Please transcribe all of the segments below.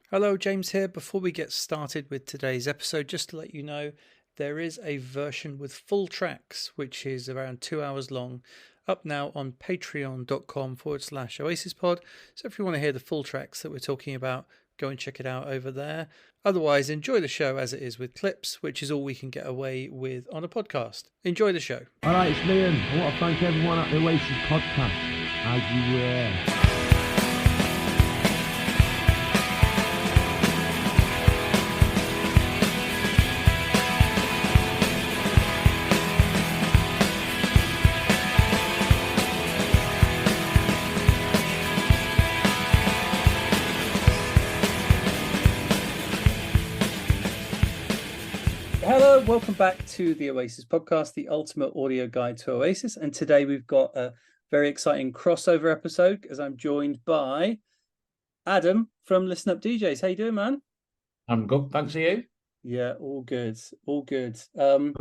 Hello, James here. Before we get started with today's episode, just to let you know, there is a version with full tracks, which is around 2 hours long, up now on patreon.com/OasisPod. So if you want to hear the full tracks that we're talking about, go and check it out over there. Otherwise, enjoy the show as it is with clips, which is all we can get away with on a podcast. Enjoy the show. All right, it's Liam. I want to thank everyone at the Oasis Podcast as you Hello, welcome back to the Oasis Podcast, the ultimate audio guide to Oasis. And today we've got a very exciting crossover episode as I'm joined by Adam from Listen Up DJs. How you doing, man? I'm good, thanks to you. Yeah, all good, all good. Going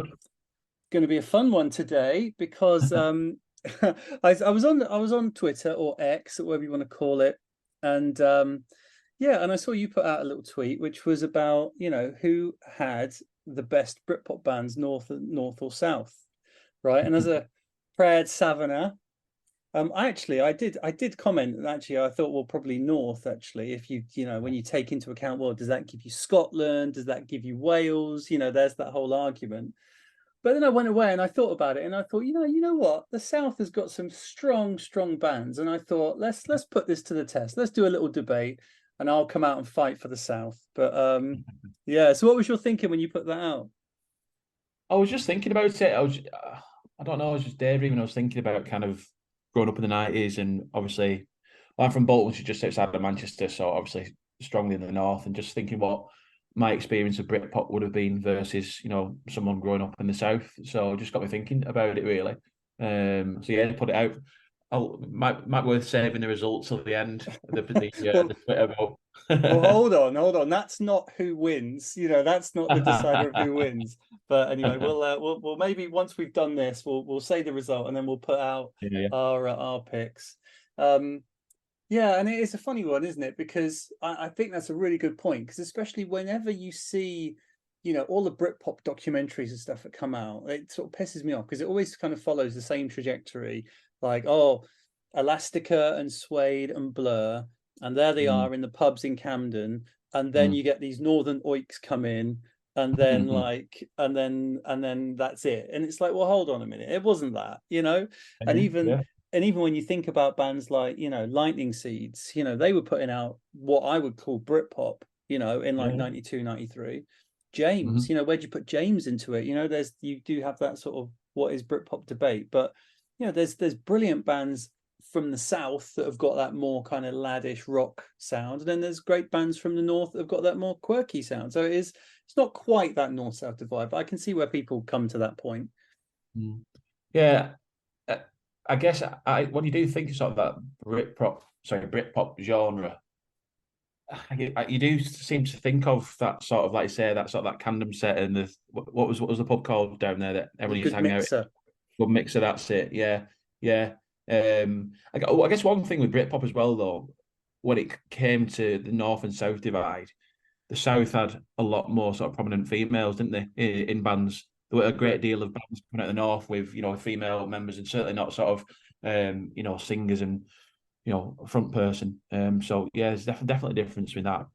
to be a fun one today because I was on Twitter or X, or whatever you want to call it, and and I saw you put out a little tweet which was about who had the best Britpop bands north or south, right? And as a proud Southerner, I did comment, and actually I thought, well, probably north, actually, if when you take into account, well, does that give you Scotland, does that give you Wales, there's that whole argument. But then I went away and I thought about it, and I thought, you know what, the south has got some strong bands, and I thought, let's put this to the test, let's do a little debate, and I'll come out and fight for the south. But so what was your thinking when you put that out? I was just thinking about it. I don't know, I was just daydreaming. I was thinking about kind of growing up in the 90s, and obviously I'm from Bolton, which is just outside of Manchester, so obviously strongly in the north, and just thinking what my experience of Britpop would have been versus, someone growing up in the south. So it just got me thinking about it, really. Put it out. Might be worth saving the results till the end. The Twitter vote. Well, hold on. That's not who wins. That's not the decider of who wins. But anyway, we'll maybe once we've done this, we'll say the result and then we'll put out our picks. And it is a funny one, isn't it? Because I think that's a really good point. Because especially whenever you see, all the Britpop documentaries and stuff that come out, it sort of pisses me off because it always kind of follows the same trajectory. Like, Elastica and Suede and Blur, and there they are in the pubs in Camden, and then you get these northern oiks come in, and then and then that's it. And it's like, well, hold on a minute, it wasn't that, and even when you think about bands like Lightning Seeds, they were putting out what I would call Britpop, in like 92, 93. James, where'd you put James into it? You do have that sort of what is Britpop debate, but there's brilliant bands from the south that have got that more kind of laddish rock sound, and then there's great bands from the north that have got that more quirky sound. So it's not quite that north-south divide, but I can see where people come to that point. Yeah, I guess when you do think of sort of that Britpop genre, you do seem to think of that sort of, like you say, that sort of that Camden set, and what was the pub called down there that everyone used to hang out? Good Mixer, that's it. Yeah. I guess one thing with Britpop as well, though, when it came to the north and south divide, the south had a lot more sort of prominent females, didn't they, in bands? There were a great deal of bands coming out of the north with female members, and certainly not sort of singers and front person. There's definitely a difference with that.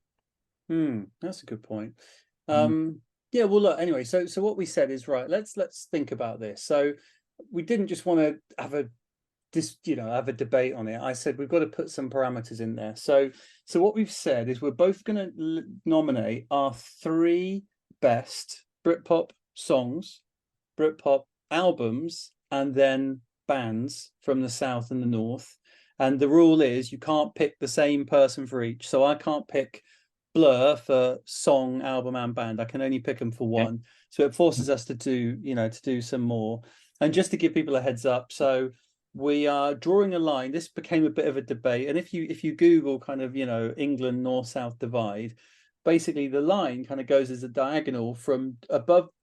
That's a good point. Well, look, anyway, so what we said is, right, let's think about this. So we didn't just want to have a debate on it. I said we've got to put some parameters in there. So what we've said is we're both going to nominate our 3 best Britpop songs, Britpop albums, and then bands from the south and the north. And the rule is you can't pick the same person for each. So I can't pick Blur for song, album, and band. I can only pick them for one. So it forces us to do some more. And just to give people a heads up, so we are drawing a line. This became a bit of a debate, and if you Google kind of England north-south divide, basically the line kind of goes as a diagonal from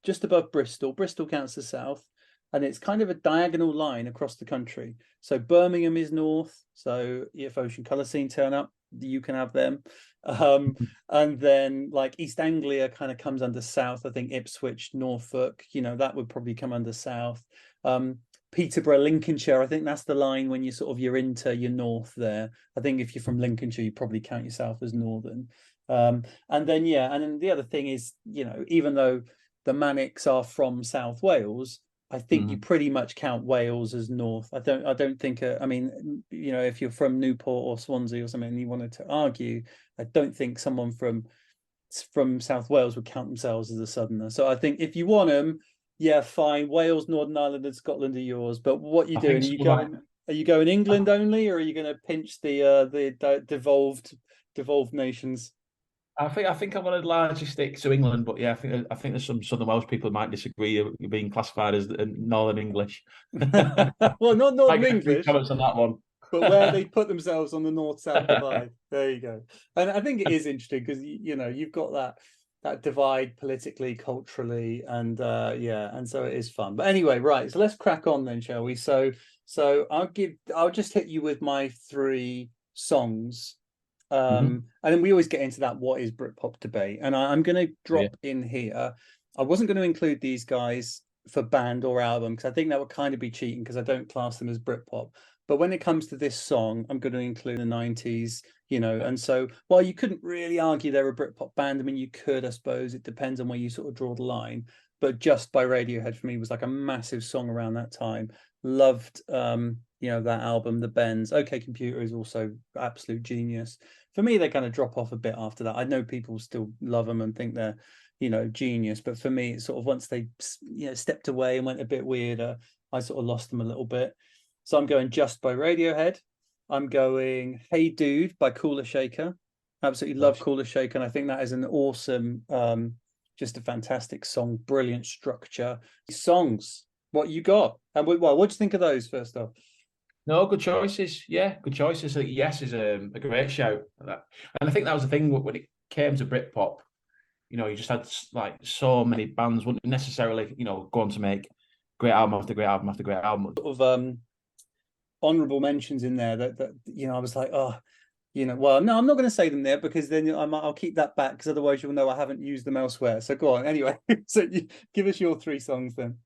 just above Bristol. Bristol counts as south, and it's kind of a diagonal line across the country. So Birmingham is north. So if Ocean Colour Scene turn up, you can have them. And then like East Anglia kind of comes under South. I think Ipswich, Norfolk, that would probably come under South. Peterborough, Lincolnshire, I think that's the line when you're into your north there. I think if you're from Lincolnshire, you probably count yourself as northern. And then the other thing is, even though the Manics are from South Wales, I think you pretty much count Wales as north. I don't think if you're from Newport or Swansea or something and you wanted to argue, I don't think someone from South Wales would count themselves as a southerner. So I think if you want them, yeah, fine. Wales, Northern Ireland, and Scotland are yours. But what are you doing? Are you going England only, or are you going to pinch the devolved nations? I think I'm going to largely stick to England, but yeah, I think there's some Southern Welsh people who might disagree. You're being classified as Northern English. Well, not Northern English. Comments on that one. But where they put themselves on the north-south divide. There you go. And I think it is interesting because you've got that divide politically, culturally, and and so it is fun. But anyway, right. So let's crack on then, shall we? So I'll just hit you with my 3 songs. And then we always get into that what is Britpop debate. And I'm going to drop in here. I wasn't going to include these guys for band or album because I think that would kind of be cheating because I don't class them as Britpop. But when it comes to this song, I'm going to include the 90s, and so while you couldn't really argue they're a Britpop band, I mean, you could, I suppose. It depends on where you sort of draw the line. But Just by Radiohead for me was like a massive song around that time. Loved, that album, The Bends. OK Computer is also absolute genius. For me, they kind of drop off a bit after that. I know people still love them and think they're, genius. But for me, it's sort of once they, stepped away and went a bit weirder, I sort of lost them a little bit. So I'm going Just by Radiohead. I'm going Hey Dude by Cooler Shaker. Absolutely love Cooler Shaker. And I think that is an awesome, just a fantastic song, brilliant structure. Songs, what you got? And what do you think of those first off? No, good choices. Yeah, good choices. Yes is a great shout. And I think that was the thing when it came to Britpop. You just had like so many bands wouldn't necessarily, go on to make great album after great album after great album. Sort of honorable mentions in there that I was like, well, no, I'm not going to say them there because then I'll keep that back because otherwise you'll know I haven't used them elsewhere. So go on anyway. So give us your 3 songs then.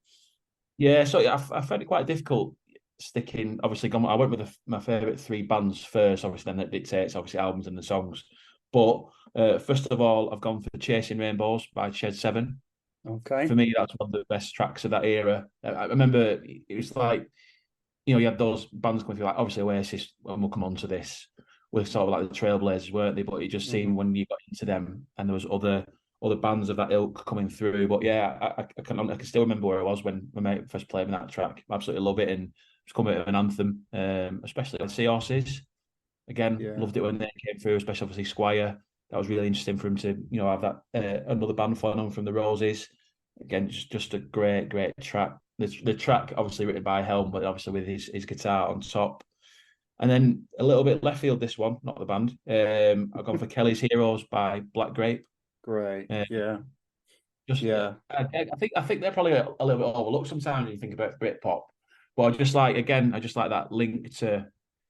Yeah, so I found it quite difficult sticking. Obviously, I went with my favourite 3 bands first. Obviously, then that dictates obviously albums and the songs. But first of all, I've gone for Chasing Rainbows by Shed 7. Okay. For me, that's one of the best tracks of that era. I remember it was like, you had those bands coming through, like obviously Oasis, and we'll come on to this, were sort of like the trailblazers, weren't they? But it just seemed when you got into them and there was other bands of that ilk coming through. But yeah, I can still remember where I was when my mate first played me that track. I absolutely love it, and it's come a bit of an anthem, especially on Seahorses. Again, loved it when they came through, especially obviously Squire. That was really interesting for him to, have that another band following on from the Roses. Again, just a great track. The track obviously written by Helm, but obviously with his guitar on top. And then a little bit left field, this one, not the band. I've gone for Kelly's Heroes by Black Grape. Great. Yeah. I think they're probably a little bit overlooked sometimes when you think about Britpop. But I just like that link to.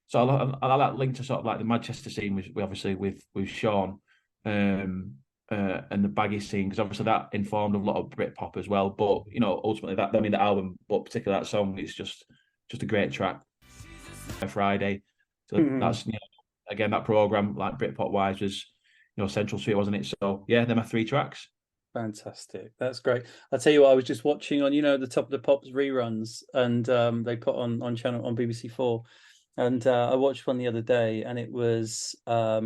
So I like that link to sort of like the Manchester scene with Sean, and the baggy scene, because obviously that informed a lot of Britpop as well. But ultimately the album, but particularly that song, is just a great track. Friday, so that's again that program like Britpop wise was central to it, wasn't it? So yeah, they're my 3 tracks. Fantastic, that's great. I'll tell you what, I was just watching on the Top of the Pops reruns, and they put on BBC4. And I watched one the other day, and it was I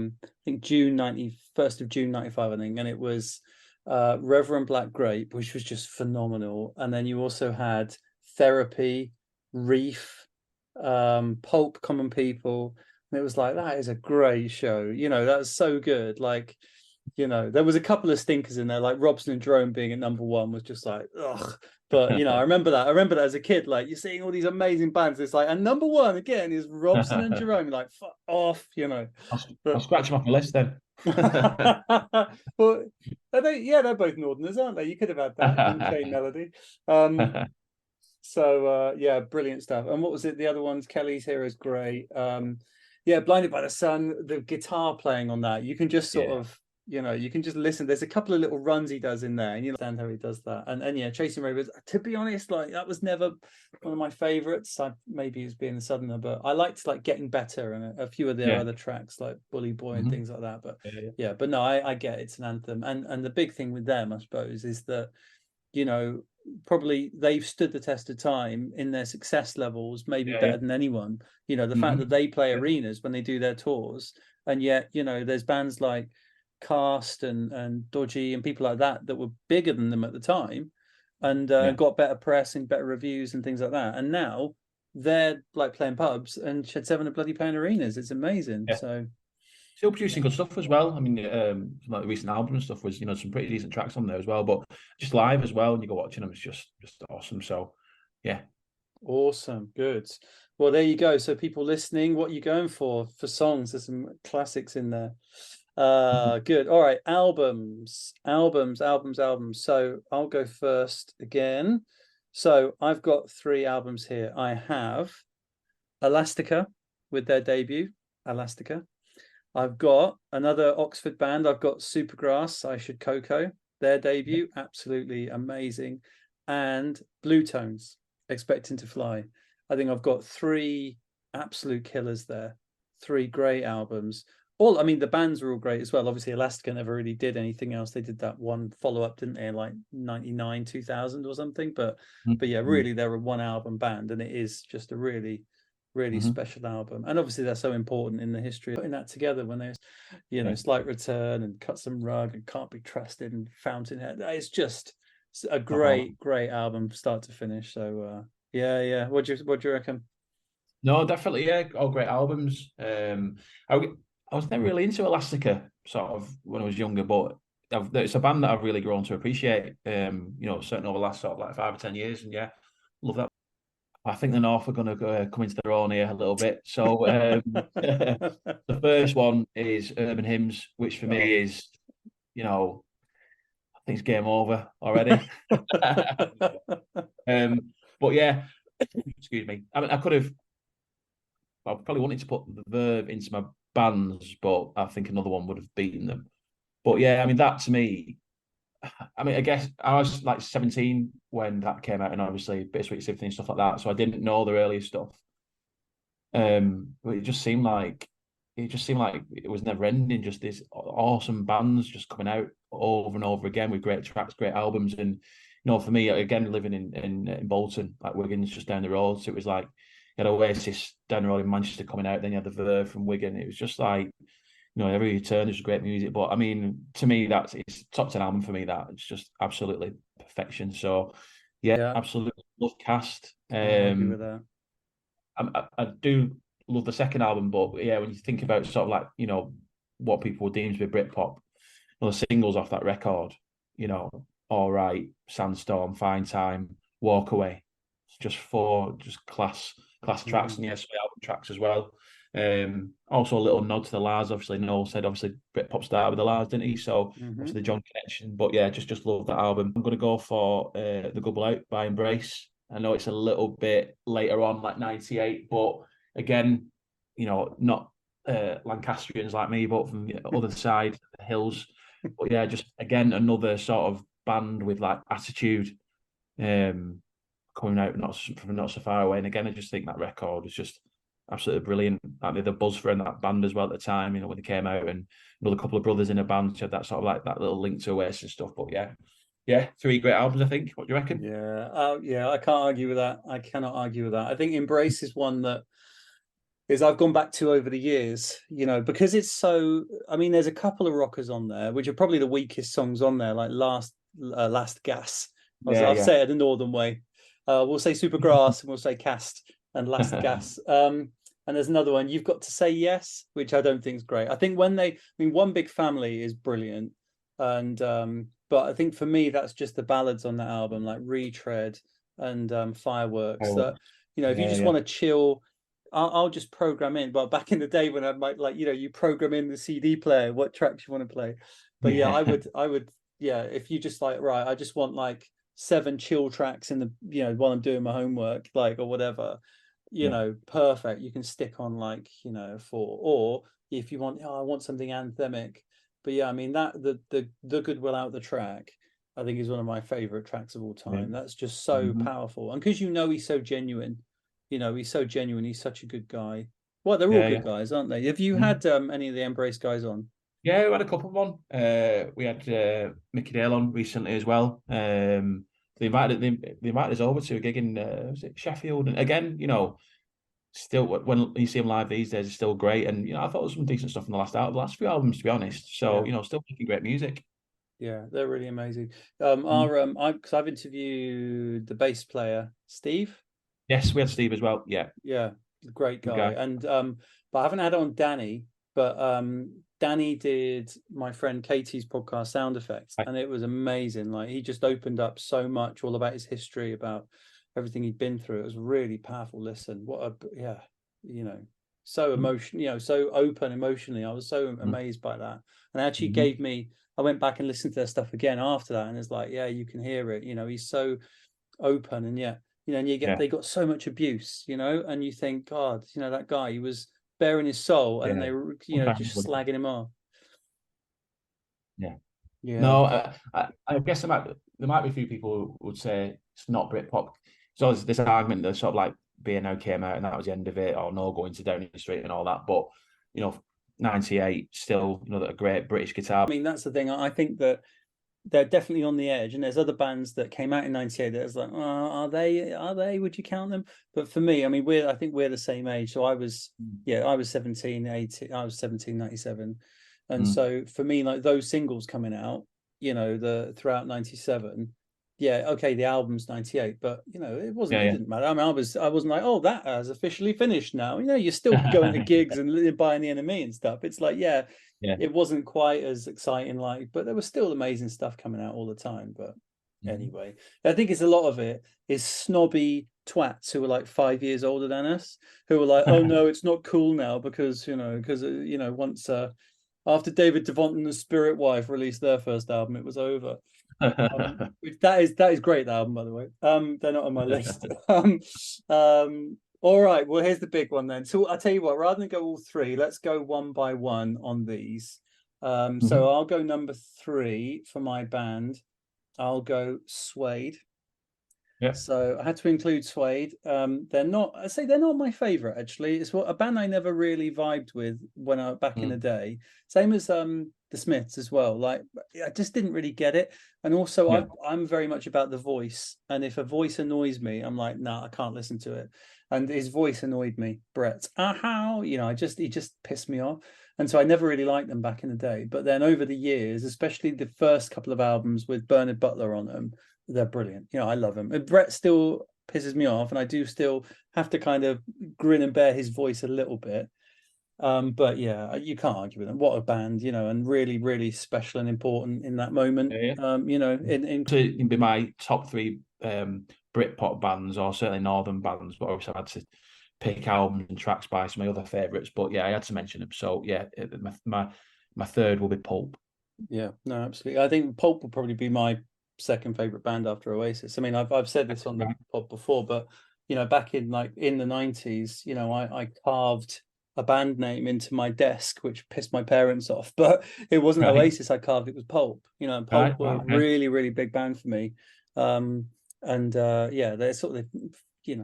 think 1st of June 95, I think, and it was Reverend Black Grape, which was just phenomenal. And then you also had Therapy, Reef, Pulp, Common People, and it was like, that is a great show. That's so good. Like, there was a couple of stinkers in there, like Robson and Jerome being at number 1 was just like, ugh. But I remember that as a kid, like you're seeing all these amazing bands. It's like, and number 1 again is Robson and Jerome. Like, fuck off, I'll scratch them off my list then. But they're both Northerners, aren't they? You could have had that in Chain Melody. So brilliant stuff. And what was it? The other ones, Kelly's Heroes, great. Yeah, Blinded by the Sun, the guitar playing on that, you can just sort of, you can just listen. There's a couple of little runs he does in there, and you understand how he does that. And yeah, Chasing Ravens, to be honest, like that was never one of my favorites. Maybe it's being a Southerner, but I liked like Getting Better and a few of their other tracks like Bully Boy and things like that. But but no, I get it's an anthem. And the big thing with them, I suppose, is that, probably they've stood the test of time in their success levels, maybe better than anyone. The fact that they play arenas when they do their tours, and yet, there's bands like Cast and Dodgy and people like that were bigger than them at the time, and got better press and better reviews and things like that. And now they're like playing pubs, and Shed 7 are bloody playing arenas. It's amazing. So still producing good stuff as well. I mean, like the recent album and stuff was, some pretty decent tracks on there as well. But just live as well, and you go watching them, it's just awesome. So, yeah, awesome, good. Well, there you go. So, people listening, what are you going for songs? There's some classics in there. Good. All right, albums. So, I'll go first again. So, I've got 3 albums here. I have Elastica with their debut, Elastica. I've got another Oxford band. I've got Supergrass, I Should Cocoa, their debut, absolutely amazing. And Blue Tones, Expecting to Fly. I think I've got 3 absolute killers there, 3 great albums. The bands are all great as well. Obviously, Elastica never really did anything else. They did that one follow-up, didn't they, like 99, 2000 or something. But yeah, really, they're a 1-album band, and it is just a really special album. And obviously they're so important in the history of putting that together when there's Slight Return and Cut Some Rug and Can't Be Trusted and Fountainhead. It's just a great album start to finish. So what do you reckon? No, definitely, all great albums. I was never really into Elastica sort of when I was younger, but it's a band that I've really grown to appreciate, certainly over the last sort of like 5 or 10 years. And yeah, love that. I think the North are going to come into their own here a little bit. So the first one is Urban Hymns, which for me is, I think it's game over already. But yeah, excuse me. I mean, I probably wanted to put the Verve into my bands, but I think another one would have beaten them. But yeah, I mean, that to me, I guess I was like 17 when that came out, and obviously Bittersweet Symphony and stuff like that. So I didn't know the earlier stuff. But it just seemed like it was never ending. Just these awesome bands just coming out over and over again with great tracks, great albums. And for me, again, living in Bolton, like Wigan's just down the road, so it was like you had Oasis down the road in Manchester coming out, then you had the Verve from Wigan. It was just like, every turn is great music. But I mean, to me, it's top 10 album for me. That it's just absolutely perfection. So yeah. Absolutely love Cast. I agree with that. I do love the second album, but yeah, when you think about sort of like what people deem to be Britpop, the singles off that record, All Right, Sandstorm, Fine Time, Walk Away, it's just 4 class tracks, and yes, album tracks as well. Also a little nod to the Lars. Obviously, Noel said Britpop started with the Lars, didn't he? So obviously the John connection. But yeah, just love that album. I'm gonna go for The Good Will Out by Embrace. I know it's a little bit later on, like 98, but again, not Lancastrians like me, but from the other side, the hills. But yeah, just again another sort of band with like attitude, coming out not so far away. And again, I just think that record is just absolutely brilliant. I mean, the buzz for that band as well at the time, when they came out, and another couple of brothers in a band had that sort of like that little link to Oasis and stuff. But yeah, 3 great albums, I think. What do you reckon? Yeah, I can't argue with that. I cannot argue with that. I think Embrace is one that I've gone back to over the years, because it's so. I mean, there's a couple of rockers on there, which are probably the weakest songs on there, like Last Gas. I'll say it the northern way. We'll say Supergrass and we'll say Cast and Last Gas. And there's another one, You've Got to Say Yes, which I don't think is great. I think One Big Family is brilliant. And but I think for me, that's just the ballads on that album, like Retread and Fireworks. That, if you just want to chill, I'll just program in. But back in the day when I might you program in the CD player, what tracks you want to play. But I would, if you just like, right, I just want like 7 chill tracks in the, while I'm doing my homework, like, or whatever. you know, perfect. You can stick on like, you know, 4, or if you want, I want something anthemic. But yeah, I mean that the Good Will Out the track, I think is one of my favorite tracks of all time. That's just so powerful, and because he's so genuine, he's so genuine. He's such a good guy. Well, they're all good guys, aren't they? Have you had any of the Embrace guys on? Yeah, we had a couple of on. We had Mickey Dale on recently as well. They invited us over to a gig in was it Sheffield, and again, still when you see them live these days, it's still great. And I thought there was some decent stuff in the last few albums, to be honest. So still making great music. Yeah, they're really amazing. Because I've interviewed the bass player Steve. Yes, we had Steve as well. Yeah, great guy. And but I haven't had on Danny. But Danny did my friend Katie's podcast Sound Effects, and it was amazing. Like, he just opened up so much, all about his history, about everything he'd been through. It was really powerful listen. So emotional, so open emotionally. I was so amazed by that. And actually I went back and listened to their stuff again after that, and it's like, yeah, you can hear it. He's so open, and they got so much abuse, and you think, God, that guy, he was bearing his soul, and they were, just slagging him off. Yeah. No, I guess there might be a few people who would say it's not Britpop. So there's this argument that sort of like B&O came out and that was the end of it, or no going to Downing Street and all that. But 98 still, a great British guitar. I mean, that's the thing. I think that they're definitely on the edge, and there's other bands that came out in 98 that was like, are they, would you count them? But for me, I mean, I think we're the same age. So I was 17, 18, I was 17, 97. And so for me, like those singles coming out, throughout 97, the album's 98, but it wasn't, it didn't matter. I mean, I wasn't like, oh, that has officially finished now. You're still going to gigs and buying the NME and stuff. It's like, it wasn't quite as exciting, but there was still amazing stuff coming out all the time. But anyway, I think it's a lot of it is snobby twats who were like 5 years older than us, who were like, oh no, it's not cool now because once after David Devont and the Spirit Wife released their first album, it was over. That is great, the album, by the way. They're not on my list. All right, well, here's the big one then. So I'll tell you what, rather than go all three, let's go one by one on these. So I'll go number 3 for my band. I'll go Suede. Yeah. So I had to include Suede. They're not my favorite, actually. It's a band I never really vibed with when I back in the day. Same as the Smiths as well. Like, I just didn't really get it. And also I'm very much about the voice. And if a voice annoys me, I'm like, nah, I can't listen to it. And his voice annoyed me, Brett. He just pissed me off. And so I never really liked them back in the day. But then over the years, especially the first couple of albums with Bernard Butler on them, they're brilliant. I love them. And Brett still pisses me off, and I do still have to kind of grin and bear his voice a little bit. But yeah, you can't argue with them. What a band, and really, really special and important in that moment. It'd be my top 3 Britpop bands, or certainly Northern bands, but obviously I had to pick albums and tracks by some of my other favourites. But yeah, I had to mention them. So yeah, my third will be Pulp. Yeah, no, absolutely. I think Pulp will probably be my second favorite band after Oasis. I mean, I've said this on the pod before, but back in in the 90s, I carved a band name into my desk, which pissed my parents off. But it wasn't Oasis I carved; it was Pulp. Pulp were a really, really big band for me. They're sort of,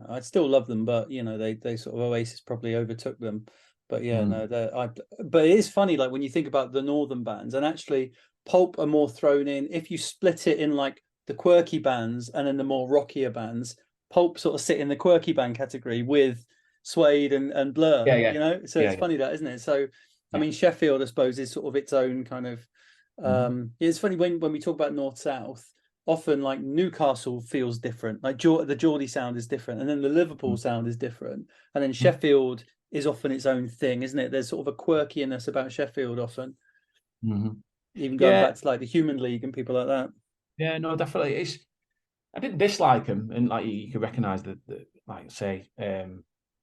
I still love them, but they sort of, Oasis probably overtook them. But but it is funny, like when you think about the Northern bands, and actually Pulp are more thrown in. If you split it in like the quirky bands and then the more rockier bands, Pulp sort of sit in the quirky band category with Suede and Blur. So it's funny that, isn't it? So I mean, Sheffield, I suppose, is sort of its own kind of. It's funny when we talk about North South. Often, like Newcastle feels different. Like the Geordie sound is different, and then the Liverpool sound is different, and then Sheffield is often its own thing, isn't it? There's sort of a quirkiness about Sheffield often. Even going back to like the Human League and people like that. Yeah, no, definitely. I didn't dislike them, and like you could recognise the like say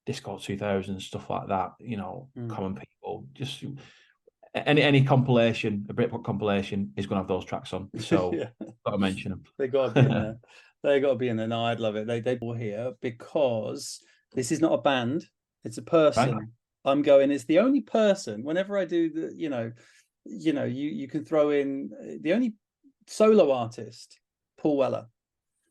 Disco 2000 stuff like that. Common People. Just any compilation, a Britpop compilation, is going to have those tracks on. So got to mention them. They got to be in there. They got to be in there. No, I'd love it. They were here because this is not a band, it's a person. Right. I'm going, it's the only person, whenever I do the, you can throw in the only solo artist, Paul Weller.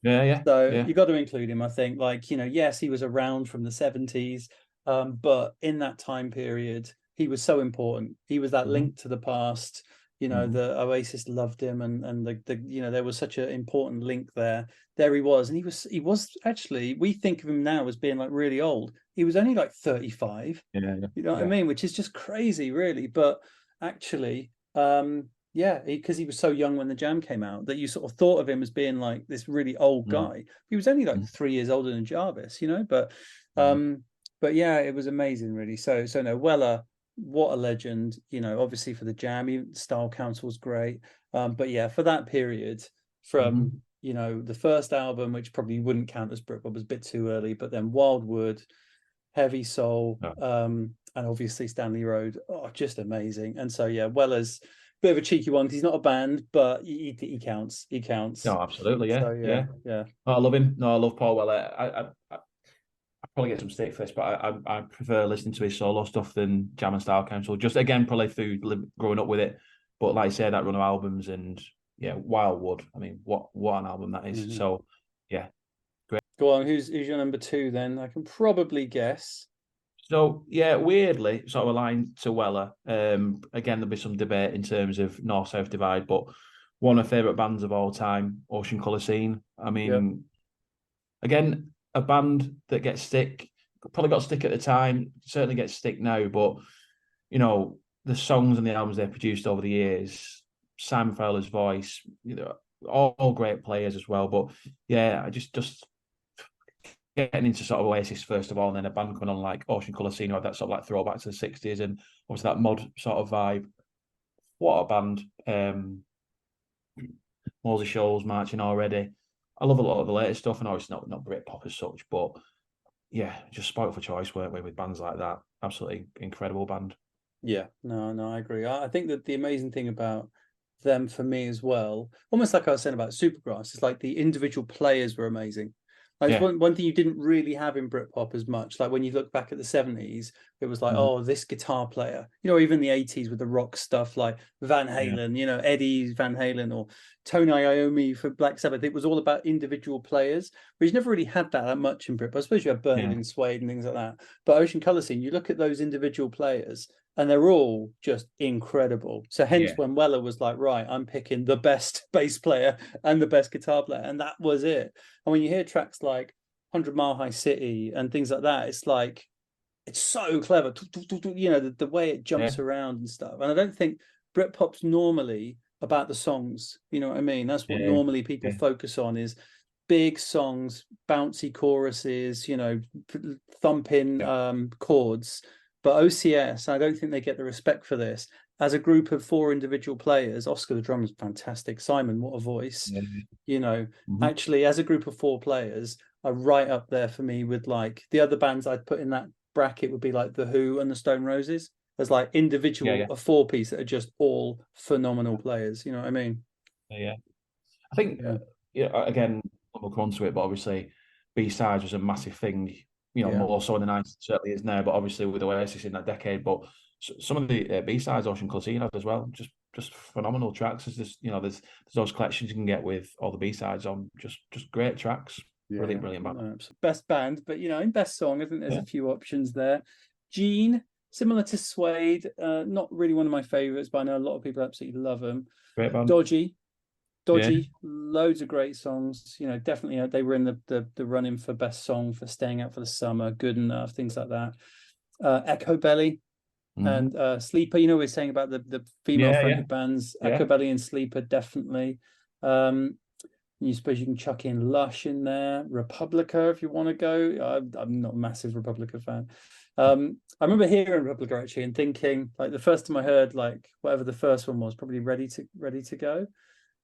Yeah. So you got to include him, I think. Like, yes, he was around from the 70s, but in that time period, he was so important. He was that link to the past. The Oasis loved him, and there was such an important link there. There he was, and he was actually, we think of him now as being like really old. He was only like 35. Yeah. You know what I mean? Which is just crazy, really. But actually, because he was so young when the Jam came out, that you sort of thought of him as being like this really old guy. He was only like 3 years older than Jarvis, but yeah, it was amazing, really. So no, Weller, what a legend, obviously for the Jam. Even Style Council's great, but yeah, for that period, from the first album, which probably wouldn't count as Britpop, was a bit too early, but then Wildwood, Heavy Soul, and obviously Stanley Road, just amazing. And so yeah, Weller's a bit of a cheeky one because he's not a band, but he counts. He counts. No, absolutely, yeah. So, yeah. Oh, I love him. No, I love Paul Weller. I probably get some stick for this, but I prefer listening to his solo stuff than Jam and Style Council. Just again, probably through growing up with it. But like I say, that run of albums and Wildwood. I mean, what an album that is. So yeah, great. Go on. Who's your number 2 then? I can probably guess. So yeah, weirdly, sort of aligned to Weller. Again, there'll be some debate in terms of North-South divide, but one of my favourite bands of all time, Ocean Colour Scene. I mean, again, a band that gets stick, probably got stick at the time, certainly gets stick now, but the songs and the albums they produced over the years, Simon Fowler's voice, all great players as well. But yeah, I just getting into sort of Oasis first of all, and then a band coming on like Ocean Colour Scene, or that sort of like throwback to the 60s, and obviously that mod sort of vibe. What a band. Mosey Shoals marching already. I love a lot of the latest stuff. I know it's not Britpop as such, but yeah, just spoiled for choice, weren't we, with bands like that? Absolutely incredible band. Yeah, no, I agree. I think that the amazing thing about them for me as well, almost like I was saying about Supergrass, it's like the individual players were amazing. Like one thing you didn't really have in Britpop as much. Like when you look back at the 70s, it was like, this guitar player, even the 80s with the rock stuff like Van Halen, Eddie Van Halen or Tony Iommi for Black Sabbath. It was all about individual players, but you never really had that much in Britpop. I suppose you had Bernard and Suede and things like that. But Ocean Colour Scene, you look at those individual players and they're all just incredible. So hence when Weller was like, right, I'm picking the best bass player and the best guitar player. And that was it. And when you hear tracks like 100 Mile High City and things like that, it's like, it's so clever. The way it jumps around and stuff. And I don't think Britpop's normally about the songs. You know what I mean? That's what normally people focus on, is big songs, bouncy choruses, thumping chords. But OCS, I don't think they get the respect for this. As a group of 4 individual players, Oscar the drummer's fantastic. Simon, what a voice. Actually, as a group of 4 players, are right up there for me with like the other bands I'd put in that bracket would be like The Who and the Stone Roses. There's like individual a 4-piece that are just all phenomenal players. You know what I mean? Yeah. I think, again, we'll come on to it, but obviously B-sides was a massive thing. More so in the 90s, certainly is now, but obviously with Oasis in that decade. But some of the B-sides Ocean Colour Scene had as well, just phenomenal tracks. There's those collections you can get with all the B-sides on, just great tracks. Brilliant band. Best band, but in best song, I think there's a few options there. Gene, similar to Suede, not really one of my favourites, but I know a lot of people absolutely love them. Great band. Dodgy, loads of great songs. Definitely they were in the running for best song for Staying Out for the Summer, Good Enough, things like that. Echo Belly and Sleeper. We're saying about the female fronted bands. Echo Belly and Sleeper, definitely. You suppose you can chuck in Lush in there, Republica if you want to go. I'm not a massive Republica fan. I remember hearing Republica actually and thinking, like, the first time I heard like whatever the first one was, probably Ready to Go.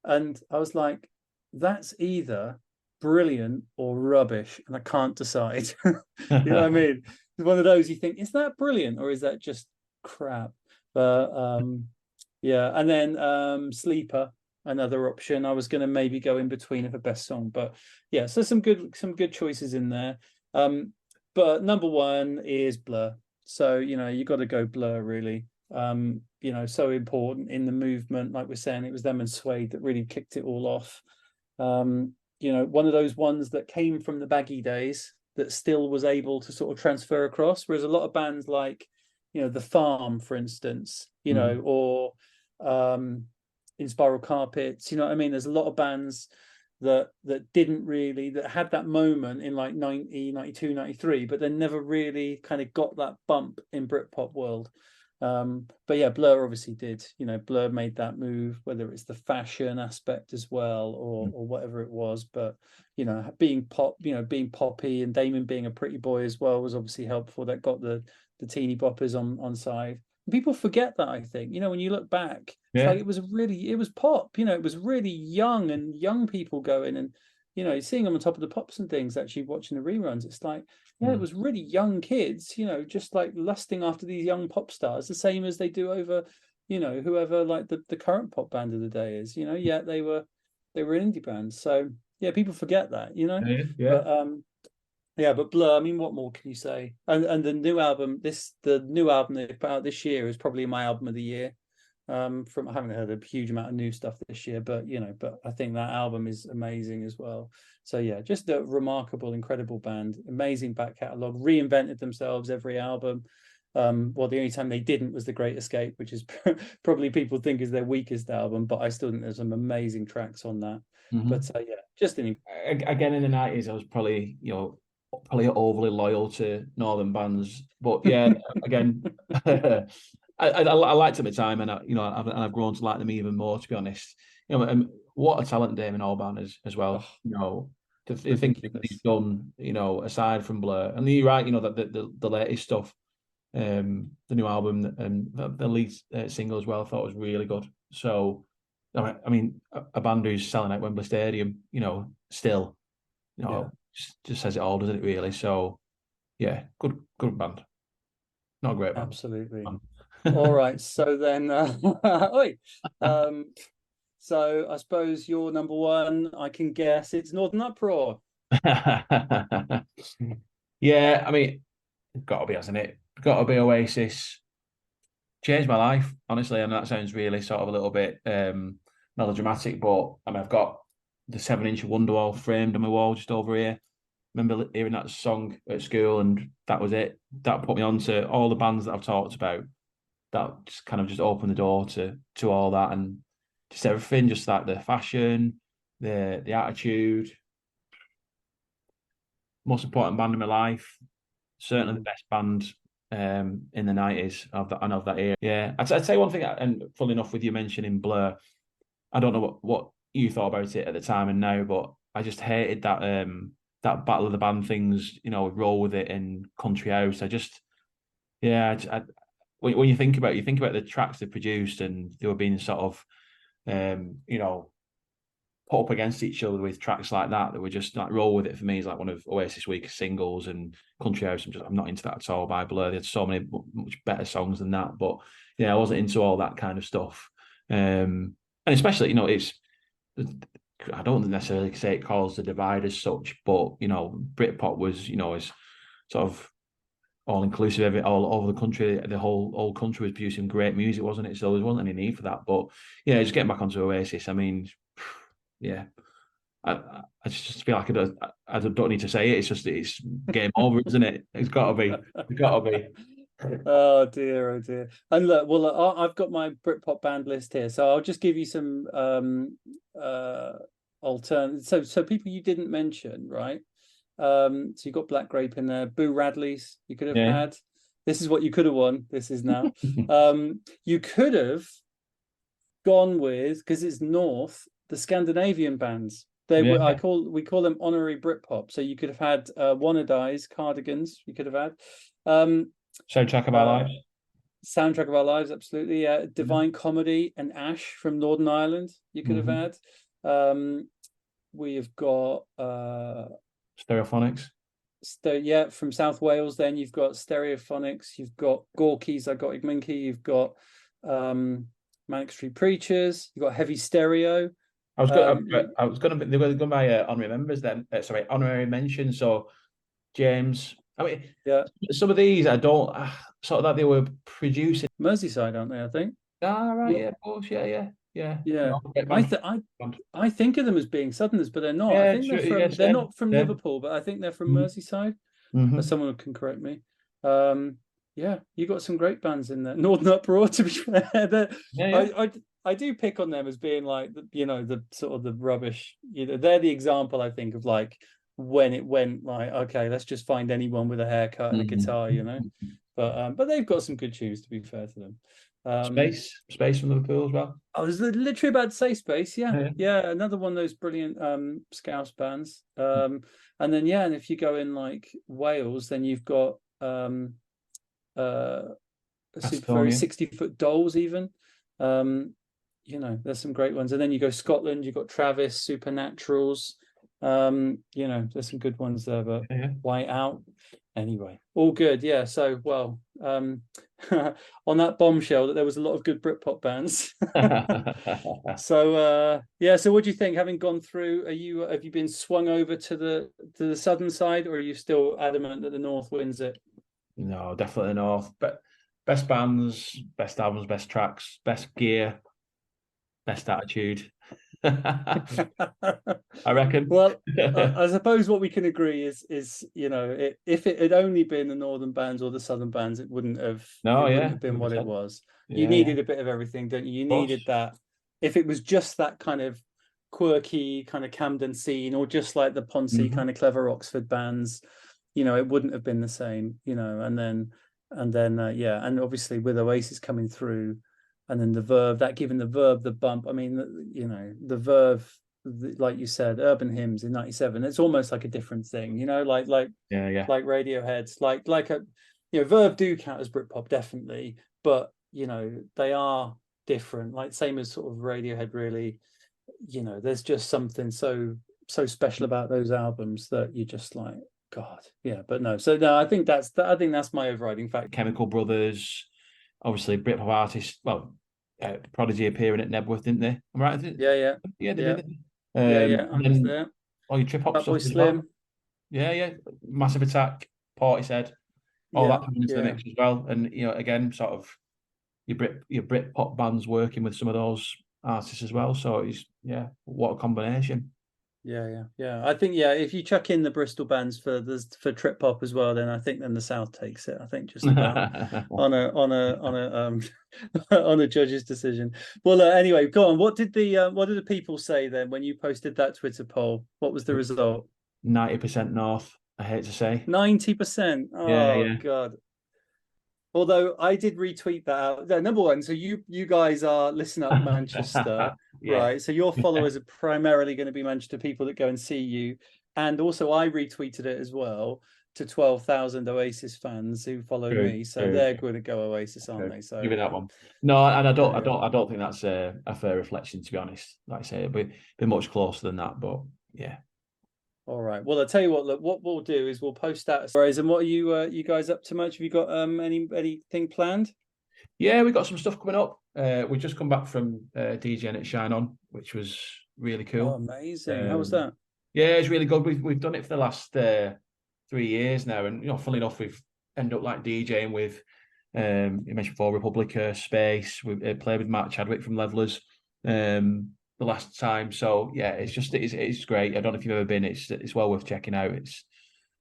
And I was like, that's either brilliant or rubbish, and I can't decide. You know what I mean? It's one of those you think, is that brilliant or is that just crap? But and then Sleeper, another option. I was going to maybe go in between for best song, but yeah, so some good choices in there. but number one is Blur. So, you got to go Blur, really. So important in the movement. Like we're saying, it was them and Suede that really kicked it all off. One of those ones that came from the baggy days that still was able to sort of transfer across, whereas a lot of bands like, The Farm, for instance, or In Spiral Carpets, you know what I mean? There's a lot of bands that had that moment in like 90, 92, 93, but then never really kind of got that bump in Britpop world. But yeah, Blur obviously did. Blur made that move, whether it's the fashion aspect as well or whatever it was. But being being poppy, and Damon being a pretty boy as well was obviously helpful. That got the teeny boppers on side. People forget that, I think. When you look back, it's like it was pop. It was really young people going, and seeing them on Top of the Pops and things. Actually, watching the reruns, it's like, it was really young kids, just like lusting after these young pop stars, the same as they do over, whoever like the current pop band of the day is. They were an indie band. So yeah, people forget that. But Blur, I mean, what more can you say? And the new album, the new album they put out this year is probably my album of the year. I haven't heard a huge amount of new stuff this year, but I think that album is amazing as well. So yeah, just a remarkable, incredible band, amazing back catalogue, reinvented themselves every album. The only time they didn't was The Great Escape, which is probably people think is their weakest album, but I still think there's some amazing tracks on that. But just again in the 90s, I was probably overly loyal to Northern bands, but yeah, again, I liked them at the time, and I've grown to like them even more, to be honest. What a talent Damon Albarn is as well. To think he's done, aside from Blur, and you're right, that the latest stuff, the new album and the lead single as well, I thought was really good. So, I mean, a band who's selling at Wembley Stadium, still, just says it all, doesn't it? Really. So, yeah, good band. Not a great band. Absolutely. All right. So then, so I suppose your number one, I can guess it's Northern Uproar. Yeah, I mean, got to be, hasn't it? Got to be Oasis. Changed my life, honestly, and that sounds really sort of a little bit melodramatic, but I mean, I've got the 7-inch Wonderwall framed on my wall just over here. Remember hearing that song at school, and that was it. That put me on to all the bands that I've talked about. That just kind of just opened the door to all that, and just everything, just like the fashion, the attitude. Most important band in my life. Certainly the best band in the 90s of that era. Yeah, I'd say one thing, and funnily enough, with you mentioning Blur, I don't know what you thought about it at the time and now, but I just hated that that Battle of the Band things, Roll With It and Country House. When you think about the tracks they produced, and they were being sort of put up against each other with tracks like that were just like Roll With It for me is like one of Oasis' weakest singles, and Country House, I'm not into that at all by Blur. They had so many much better songs than that, but yeah, I wasn't into all that kind of stuff. And especially, it's, I don't necessarily say it caused the divide as such, but Britpop was, is sort of all inclusive, all over the country. The whole country was producing great music, wasn't it? So there wasn't any need for that. But yeah, just getting back onto Oasis, I mean, yeah, I just feel like I don't need to say it. It's game over, isn't it? It's got to be. Oh dear. And look, well, I've got my Britpop band list here, so I'll just give you some alternatives. So people you didn't mention, right? So you got Black Grape in there, Boo Radley's you could have had. This is what you could have won. This is now. You could have gone with, because it's North, the Scandinavian bands. We call them honorary Britpop. So you could have had Wanna Dies, Cardigans. You could have had Soundtrack of Our Lives. Soundtrack of Our Lives, absolutely. Divine Comedy and Ash from Northern Ireland. You could have had. We've got Stereophonics. From South Wales. Then you've got Stereophonics. You've got Gorky's. I got Igminky. You've got Manic Street Preachers. You've got Heavy Stereo. They were going by honorary members then. Honorary mention. So James, I mean, yeah. Some of these I don't sort of that they were producing. Merseyside, aren't they? I think. Ah, right, yeah, of course, yeah. Yeah. Great I band. th I think of them as being Southerners, but they're not. I Yeah, think true, yeah, they're same, not from same. Liverpool, but I think they're from Mhm. Merseyside. Mhm. Someone can correct me. Yeah, you got some great bands in there. Northern Uproar, to be fair. Yeah. I do pick on them as being like the sort of the rubbish. They're the example, I think, of like when it went like, okay, let's just find anyone with a haircut and a guitar, But they've got some good tunes, to be fair to them. Space from Liverpool as well. I was literally about to say Space. Yeah. Yeah, another one of those brilliant Scouse bands. And then and if you go in like Wales, then you've got very 60-foot Dolls even. There's some great ones. And then you go Scotland, you've got Travis, Supernaturals. There's some good ones there, but White Out. Anyway, all good. Yeah. So, well, on that bombshell that there was a lot of good Britpop bands. So what do you think? Having gone through, have you been swung over to the southern side, or are you still adamant that the north wins it? No, definitely north. But best bands, best albums, best tracks, best gear, best attitude. I reckon. Well, I suppose what we can agree is if it had only been the northern bands or the southern bands, it wouldn't have been what it was. You needed a bit of everything, don't you? You needed that. If it was just that kind of quirky kind of Camden scene, or just like the Ponce kind of clever Oxford bands, it wouldn't have been the same. And then and obviously with Oasis coming through. And then the Verve, that giving the Verve the bump. I mean, the Verve, like you said, Urban Hymns in '97. It's almost like a different thing, like Radiohead's, like Verve do count as Britpop definitely, but they are different. Like same as sort of Radiohead, really. There's just something so special about those albums that you just like, God, yeah. But no, so no, I think that's my overriding fact. Chemical Brothers. Obviously, Britpop artists. Well, Prodigy appearing at Nebworth, didn't they? I'm right. Yeah, they did. I was there. All your trip hop stuff as Slim. well. Yeah. Massive Attack, Portishead, all that coming into the mix as well. And again, sort of your Britpop bands working with some of those artists as well. So it's what a combination. Yeah. I think if you chuck in the Bristol bands for trip hop as well, then I think the South takes it. I think just about on a judge's decision. Well, anyway, go on. What did the people say then when you posted that Twitter poll? What was the result? 90% North. I hate to say 90%. Oh God. Although I did retweet that out. Number one, so you guys are Listen Up Manchester, right? So your followers are primarily going to be Manchester people that go and see you. And also I retweeted it as well to 12,000 Oasis fans who follow me. So they're going to go Oasis, aren't they? So give me that one. No, and I don't think that's a fair reflection, to be honest. Like I say, it'll be much closer than that, but yeah. All right. Well, I'll tell you what. Look, what we'll do is we'll post that. And what are you guys up to much? Have you got anything planned? Yeah, we got some stuff coming up. We just come back from DJing at Shine On, which was really cool. Oh, amazing! How was that? Yeah, it's really good. We've done it for the last 3 years now, and funnily enough, we've ended up like DJing with you mentioned before Republica, Space. We played with Matt Chadwick from Levelers. The last time, so yeah, it's great. I don't know if you've ever been. It's well worth checking out. It's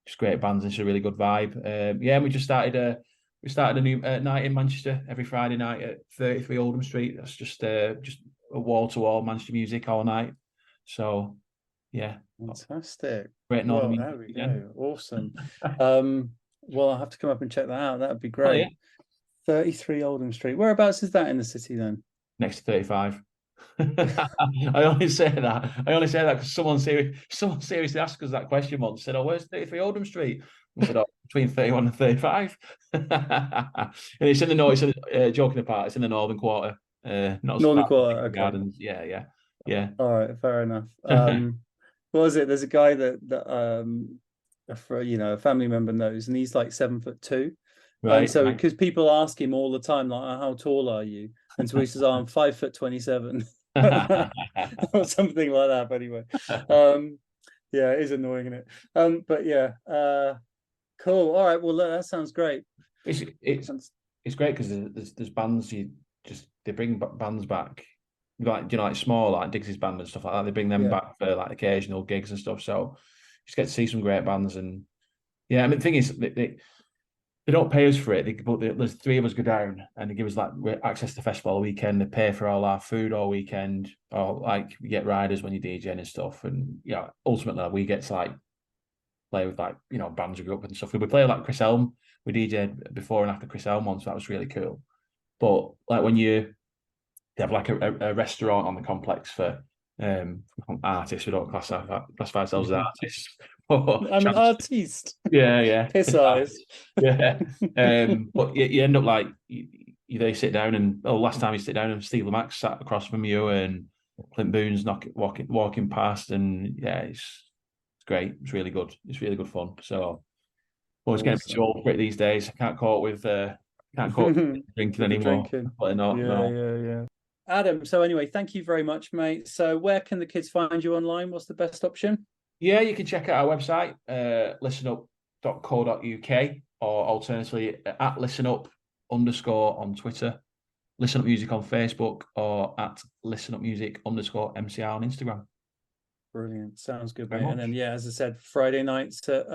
just great bands. It's a really good vibe. And we just started a new night in Manchester every Friday night at 33 Oldham Street. That's just a wall to wall Manchester music all night. So yeah, fantastic. Great Northern music. There we go. Awesome. Well, I'll have to come up and check that out. That would be great. Oh, yeah. 33 Oldham Street. Whereabouts is that in the city then? Next to 35. I only say that because someone seriously asked us that question once. Said, "Oh, where's 33 Oldham Street?" I said, "Oh, between 31 and 35." And it's in the north. It's joking apart. It's in the northern quarter. Not northern quarter. Okay. Gardens. Yeah. All right, fair enough. What was it? There's a guy that a family member knows, and he's like 7'2". Right. And so because people ask him all the time, like, "How tall are you?" And so he says, "Oh, I'm 5'27". Or something like that. But anyway, it is annoying, isn't it? But yeah, Cool. All right. Well, that sounds great. It's great because there's bands they bring bands back, like like small like Dixie's band and stuff like that. They bring them back for like occasional gigs and stuff. So you just get to see some great bands. And yeah, I mean the thing is they don't pay us for it. But there's 3 of us go down and they give us like access to the festival all weekend. They pay for all our food all weekend, or like we get riders when you DJ and stuff. And ultimately we get to like play with like bands we grew up with and stuff. We play like Chris Elm. We DJ'd before and after Chris Elm once, so that was really cool. But like when they have like a restaurant on the complex for artists, we don't classify ourselves as artists. I'm an artiste. Yeah. Piss eyes. Yeah. But you end up like they sit down and last time you sit down and Steve Lamacq sat across from you and Clint Boone's walking past, and yeah, it's great. It's really good. It's really good fun. So it's getting too old for it these days. I can't cope with drinking anymore. Yeah. Adam, so anyway, thank you very much, mate. So where can the kids find you online? What's the best option? Yeah, you can check out our website, listenup.co.uk, or alternatively at listenup_ on Twitter, Listen Up Music on Facebook, or at listenupmusic_ MCR on Instagram. Brilliant. Sounds good, mate. And then, as I said, Friday nights at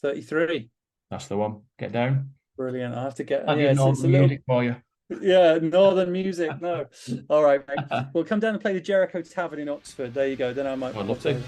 33. That's the one. Get down. Brilliant. I have to get... it's a little music for you. Yeah, northern music. No. All right, mate. We'll come down and play the Jericho Tavern in Oxford. There you go. Then I might... I'd love to.